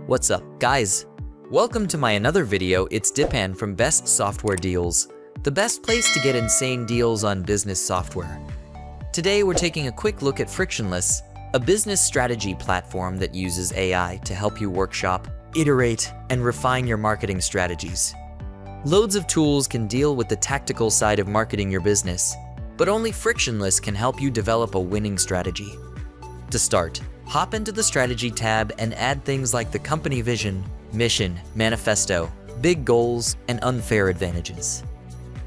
What's up, guys? Welcome to my another video. It's Dipan from Best Software Deals, the best place to get insane deals on business software. Today we're taking a quick look at Frictionless, a business strategy platform that uses AI to help you workshop, iterate, and refine your marketing strategies. Loads of tools can deal with the tactical side of marketing your business, but only Frictionless can help you develop a winning strategy. To start, hop into the Strategy tab and add things like the company vision, mission, manifesto, big goals, and unfair advantages.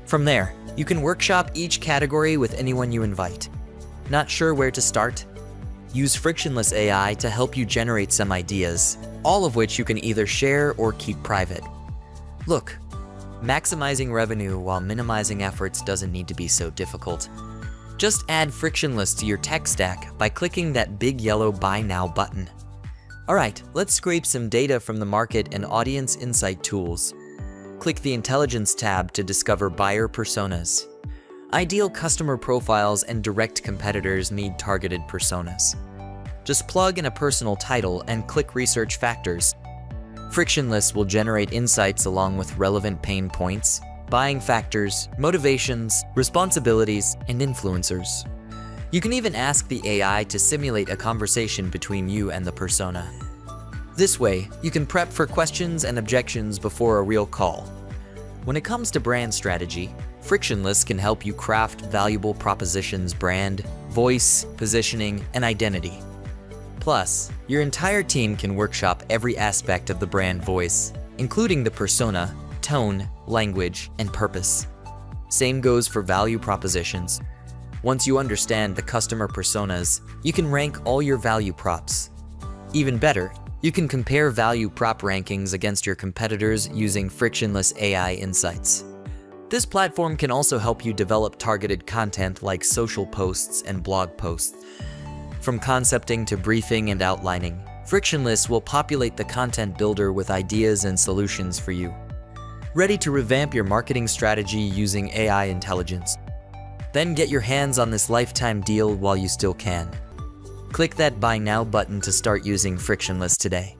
From there, you can workshop each category with anyone you invite. Not sure where to start? Use Frictionless AI to help you generate some ideas, all of which you can either share or keep private. Look, maximizing revenue while minimizing efforts doesn't need to be so difficult. Just add Frictionless to your tech stack by clicking that big yellow Buy Now button. Alright, let's scrape some data from the market and audience insight tools. Click the Intelligence tab to discover buyer personas. Ideal customer profiles and direct competitors need targeted personas. Just plug in a personal title and click Research Factors. Frictionless will generate insights along with relevant pain points, buying factors, motivations, responsibilities, and influencers. You can even ask the AI to simulate a conversation between you and the persona. This way, you can prep for questions and objections before a real call. When it comes to brand strategy, Frictionless can help you craft valuable propositions: brand, voice, positioning, and identity. Plus, your entire team can workshop every aspect of the brand voice, including the persona, tone, language, and purpose. Same goes for value propositions. Once you understand the customer personas, you can rank all your value props. Even better, you can compare value prop rankings against your competitors using Frictionless AI insights. This platform can also help you develop targeted content like social posts and blog posts. From concepting to briefing and outlining, Frictionless will populate the content builder with ideas and solutions for you. Ready to revamp your marketing strategy using AI intelligence? Then get your hands on this lifetime deal while you still can. Click that Buy Now button to start using Frictionless today.